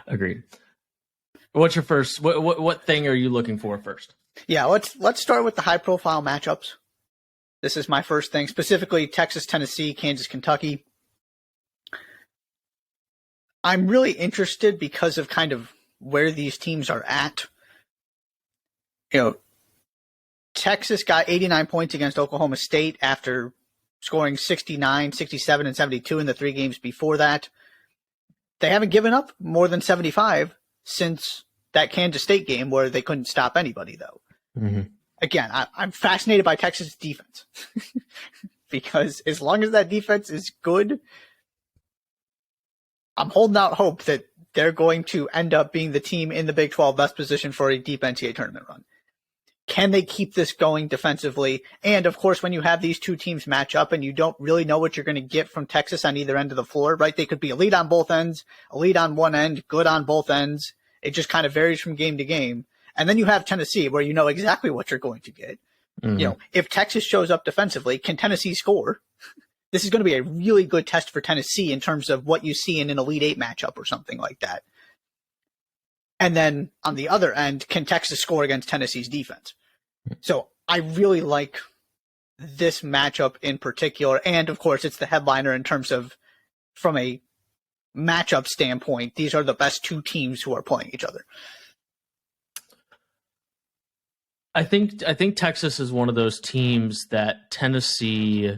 Agreed. What's your first? What thing are you looking for first? Yeah, let's start with the high profile matchups. This is my first thing, specifically Texas, Tennessee, Kansas, Kentucky. I'm really interested because of kind of where these teams are at. Texas got 89 points against Oklahoma State after scoring 69, 67, and 72 in the 3 games before that. They haven't given up more than 75 since that Kansas State game where they couldn't stop anybody, though. Mm-hmm. Again, I'm fascinated by Texas' defense because as long as that defense is good, I'm holding out hope that they're going to end up being the team in the Big 12 best position for a deep NCAA tournament run. Can they keep this going defensively? And, of course, when you have these two teams match up and you don't really know what you're going to get from Texas on either end of the floor, right? They could be elite on both ends, elite on one end, good on both ends. It just kind of varies from game to game. And then you have Tennessee where you know exactly what you're going to get. Mm-hmm. If Texas shows up defensively, can Tennessee score? This is going to be a really good test for Tennessee in terms of what you see in an Elite Eight matchup or something like that. And then on the other end, can Texas score against Tennessee's defense? So I really like this matchup in particular. And of course, it's the headliner in terms of from a matchup standpoint, these are the best two teams who are playing each other. I think Texas is one of those teams that Tennessee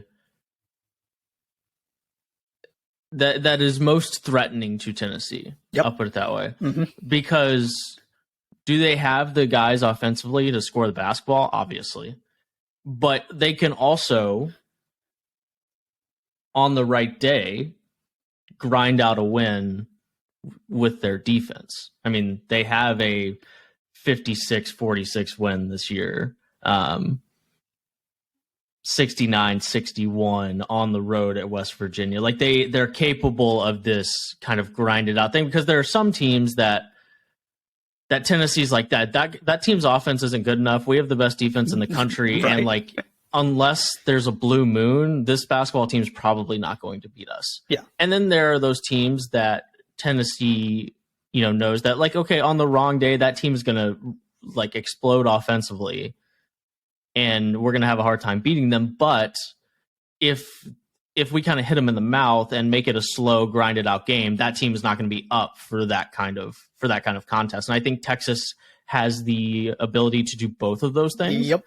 that is most threatening to Tennessee. Yep. I'll put it that way. Mm-hmm. Because do they have the guys offensively to score the basketball? Obviously. But they can also, on the right day, grind out a win with their defense. I mean, they have a 56-46 win this year. 69-61 on the road at West Virginia. Like they're capable of this kind of grinded out thing because there are some teams that Tennessee's like that team's offense isn't good enough. We have the best defense in the country. Right. And like, unless there's a blue moon, this basketball team's probably not going to beat us. Yeah. And then there are those teams that Tennessee, knows that like, okay, on the wrong day, that team is going to like explode offensively and we're going to have a hard time beating them. But if we kind of hit them in the mouth and make it a slow, grinded out game, that team is not going to be up for that kind of contest. And I think Texas has the ability to do both of those things. Yep.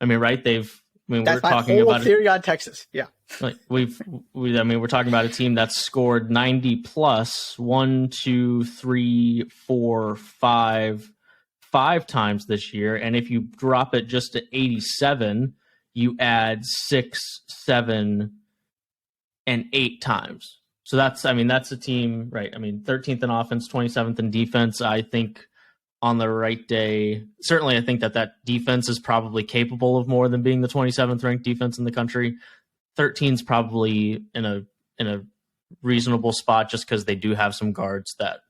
I mean, right? That's my whole theory on Texas. Yeah. Like we're talking about a team that's scored 90 plus 1, 2, 3, 4, 5 times this year. And if you drop it just to 87, you add 6, 7, and 8 times. So that's a team, right? I mean, 13th in offense, 27th in defense. I think on the right day, certainly I think that defense is probably capable of more than being the 27th ranked defense in the country. 13's probably in a reasonable spot just because they do have some guards that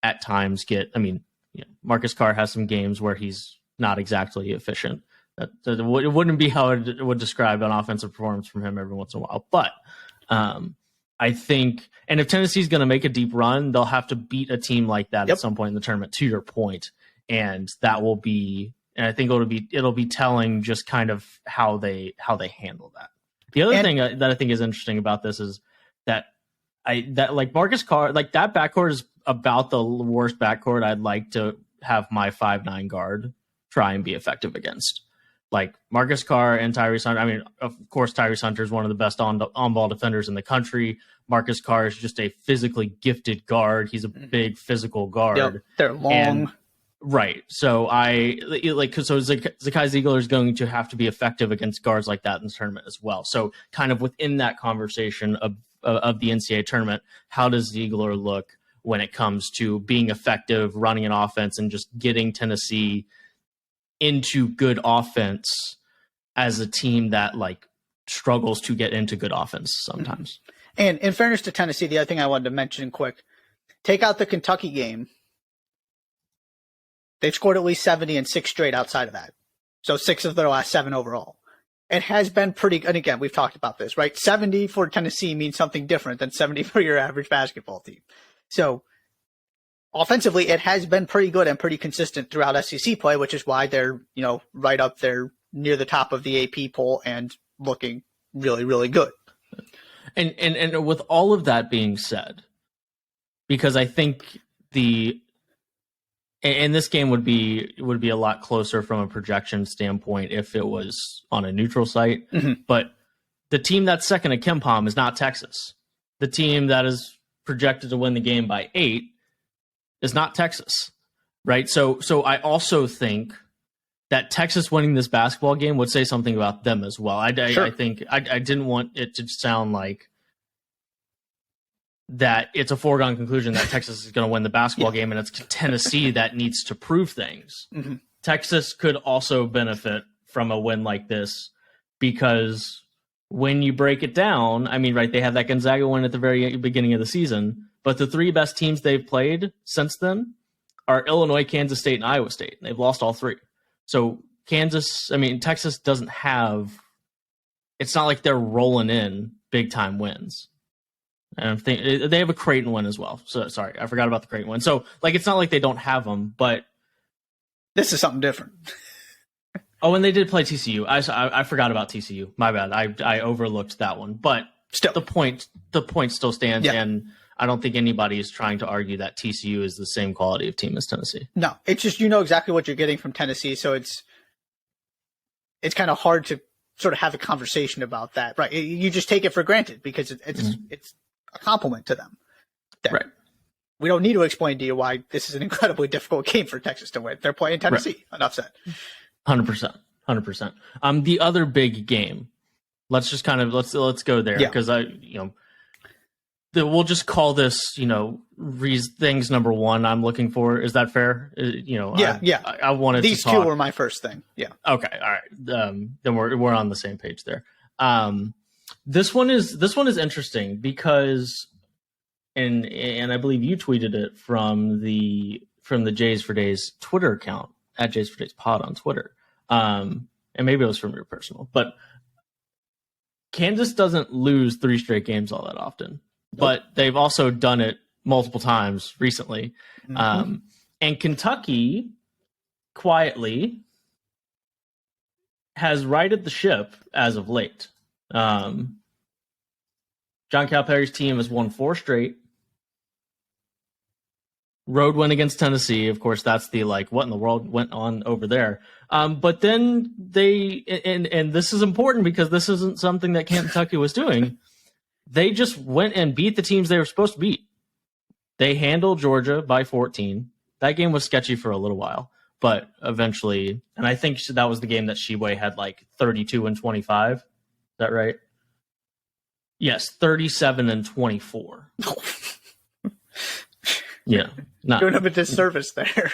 at times Marcus Carr has some games where he's not exactly efficient. It wouldn't be how it would describe an offensive performance from him every once in a while. But I think, and if Tennessee's going to make a deep run, they'll have to beat a team like that at some point in the tournament, to your point. And that will be, and I think it'll be telling just kind of how they handle that. The other thing that I think is interesting about this is that like Marcus Carr, like that backcourt is about the worst backcourt I'd like to have my 5'9" guard try and be effective against. Like Marcus Carr and Tyrese Hunter. I mean, of course, Tyrese Hunter is one of the best on-ball defenders in the country. Marcus Carr is just a physically gifted guard. He's a big physical guard. Yep, they're long. Right. So Zakai Ziegler is going to have to be effective against guards like that in the tournament as well. So kind of within that conversation of the NCAA tournament, how does Ziegler look when it comes to being effective, running an offense, and just getting Tennessee into good offense as a team that like struggles to get into good offense sometimes. And in fairness to Tennessee, the other thing I wanted to mention quick, take out the Kentucky game. They've scored at least 70 and 6 straight outside of that. So 6 of their last 7 overall. It has been pretty, and again, we've talked about this, right? 70 for Tennessee means something different than 70 for your average basketball team. So offensively, it has been pretty good and pretty consistent throughout SEC play, which is why they're, right up there near the top of the AP poll and looking really, really good. And with all of that being said, because I think this game would be a lot closer from a projection standpoint if it was on a neutral site. Mm-hmm. But the team that's second at KenPom is not Texas. The team that is projected to win the game by 8 is not Texas, right? So I also think that Texas winning this basketball game would say something about them as well. Sure. I think I didn't want it to sound like that it's a foregone conclusion that Texas is going to win the basketball game and it's Tennessee that needs to prove things. Mm-hmm. Texas could also benefit from a win like this because when you break it down, I mean, right, they had that Gonzaga win at the very beginning of the season, but the 3 best teams they've played since then are Illinois, Kansas State, and Iowa State. They've lost all 3. So Texas doesn't have, it's not like they're rolling in big time wins. And they have a Creighton win as well. So sorry, I forgot about the Creighton win. So it's not like they don't have them, but this is something different. Oh, and they did play TCU. I forgot about TCU. My bad. I overlooked that one. But still, the point still stands, yeah. And I don't think anybody is trying to argue that TCU is the same quality of team as Tennessee. No, it's just exactly what you're getting from Tennessee, so it's kind of hard to sort of have a conversation about that, right? You just take it for granted because it's a compliment to them. Right. We don't need to explain to you why this is an incredibly difficult game for Texas to win. They're playing Tennessee. Right. Enough said. 100%. The other big game. Let's just kind of let's go there because we'll just call this things number 1 I'm looking for. Is that fair? Yeah. I wanted these to talk. 2 were my first thing. Yeah. Okay. All right. Then we're on the same page there. This one is interesting because, and I believe you tweeted it from the Jays for Days Twitter account at Jays for Days Pod on Twitter, and maybe it was from your personal. But Kansas doesn't lose 3 straight games all that often, but they've also done it multiple times recently. Mm-hmm. And Kentucky quietly has righted the ship as of late. John Calipari's team has won 4 straight. Road win against Tennessee. Of course, that's the what in the world went on over there. But then they, and this is important because this isn't something that Kentucky was doing. They just went and beat the teams they were supposed to beat. They handled Georgia by 14. That game was sketchy for a little while, but eventually, and I think that was the game that Sheway had 32 and 25. Is that right? Yes, 37 and 24. Yeah, doing him a disservice there.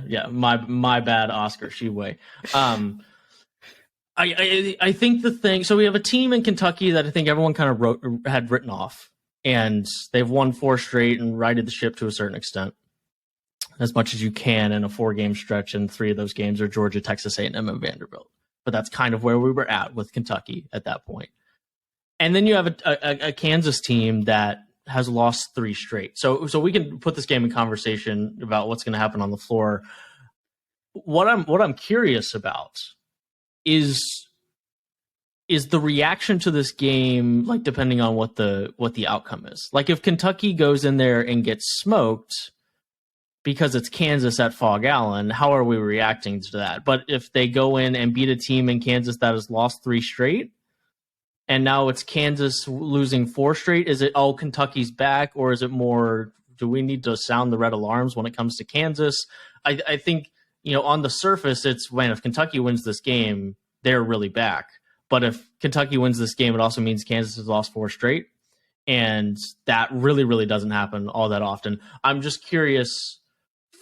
yeah. My bad, Oscar Sheway. I think the thing. So we have a team in Kentucky that I think everyone kind of had written off, and they've won 4 straight and righted the ship to a certain extent, as much as you can in a 4-game stretch. And 3 of those games are Georgia, Texas A&M, and Vanderbilt. But that's kind of where we were at with Kentucky at that point. And then you have a Kansas team that has lost 3 straight. So we can put this game in conversation about what's going to happen on the floor. What I'm curious about is the reaction to this game, depending on what the outcome is. If Kentucky goes in there and gets smoked because it's Kansas at Fog Allen, how are we reacting to that? But if they go in and beat a team in Kansas that has lost 3 straight, and now it's Kansas losing 4 straight, is it, Kentucky's back, or is it more, do we need to sound the red alarms when it comes to Kansas? I think, on the surface, it's, man, if Kentucky wins this game, they're really back. But if Kentucky wins this game, it also means Kansas has lost 4 straight. And that really, really doesn't happen all that often. I'm just curious,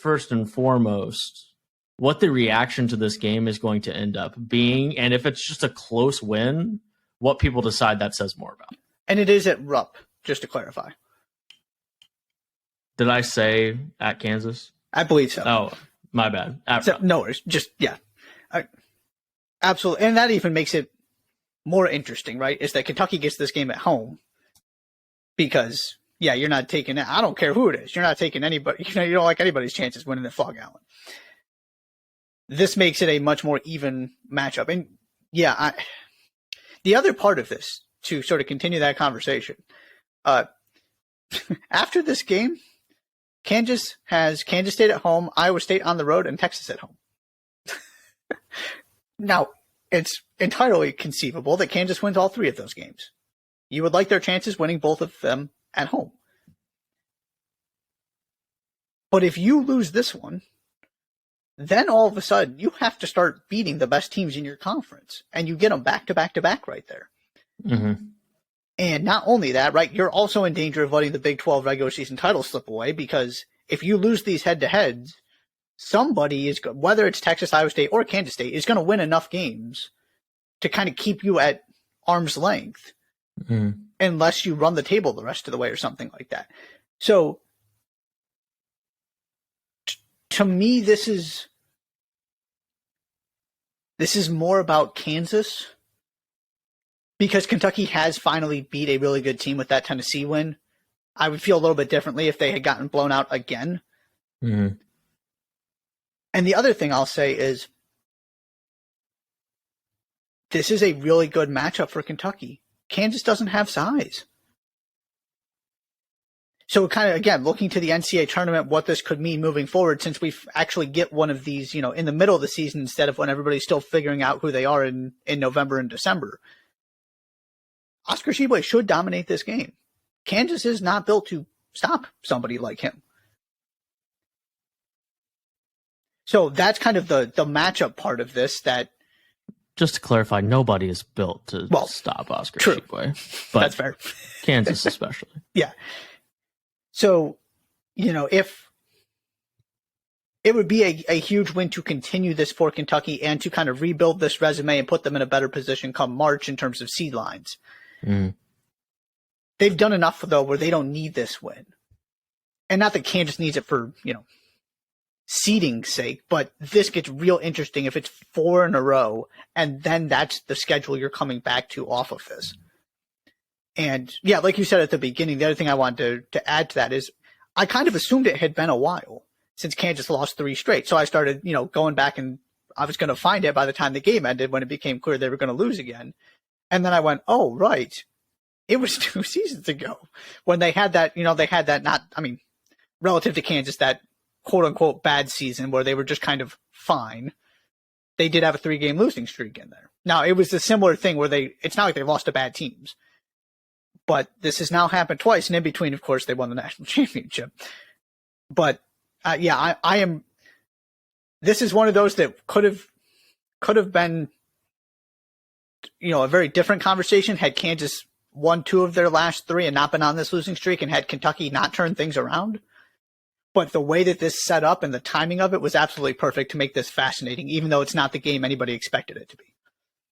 first and foremost, what the reaction to this game is going to end up being. And if it's just a close win, what people decide that says more about. And it is at Rupp, just to clarify. Did I say at Kansas? I believe so. Oh, my bad. No worries. Just, yeah. Absolutely. And that even makes it more interesting, right? Is that Kentucky gets this game at home because, Yeah, you're not taking it. I don't care who it is. You're not taking anybody. You don't like anybody's chances winning the Fog Allen. This makes it a much more even matchup. And yeah, the other part of this, to sort of continue that conversation, after this game, Kansas has Kansas State at home, Iowa State on the road, and Texas at home. Now, it's entirely conceivable that Kansas wins all 3 of those games. You would like their chances winning both of them at home. But if you lose this one, then all of a sudden you have to start beating the best teams in your conference, and you get them back to back to back right there. Mm-hmm. And not only that, right, you're also in danger of letting the Big 12 regular season title slip away, because if you lose these head-to-heads, somebody is, whether it's Texas, Iowa State, or Kansas State, is going to win enough games to kind of keep you at arm's length, unless you run the table the rest of the way or something like that. So, to me, this is more about Kansas, because Kentucky has finally beat a really good team with that Tennessee win. I would feel a little bit differently if they had gotten blown out again. Mm-hmm. And the other thing I'll say is, this is a really good matchup for Kentucky. Kansas doesn't have size. So kind of, again, looking to the NCAA tournament, what this could mean moving forward, since we actually get one of these, in the middle of the season instead of when everybody's still figuring out who they are in November and December. Oscar Tshiebwe should dominate this game. Kansas is not built to stop somebody like him. So that's kind of the matchup part of this. That, just to clarify, nobody is built to stop Oscar Tshiebwe. But that's fair. Kansas especially. Yeah. So, if it would be a huge win to continue this for Kentucky and to kind of rebuild this resume and put them in a better position come March in terms of seed lines. Mm. They've done enough, though, where they don't need this win. And not that Kansas needs it for, seeding's sake, but this gets real interesting if it's 4 in a row, and then that's the schedule you're coming back to off of this. And yeah, like you said at the beginning, the other thing I wanted to add to that is I kind of assumed it had been a while since Kansas lost 3 straight. So I started, going back, and I was going to find it by the time the game ended when it became clear they were going to lose again. And then I went, oh, right. It was 2 seasons ago when they had that, relative to Kansas, that quote unquote bad season where they were just kind of fine. They did have a 3-game losing streak in there. Now, it was a similar thing where it's not like they lost to bad teams, but this has now happened twice. And in between, of course, they won the national championship. But I am, this is one of those that could have been, a very different conversation had Kansas won 2 of their last 3 and not been on this losing streak, and had Kentucky not turned things around. But the way that this set up and the timing of it was absolutely perfect to make this fascinating, even though it's not the game anybody expected it to be.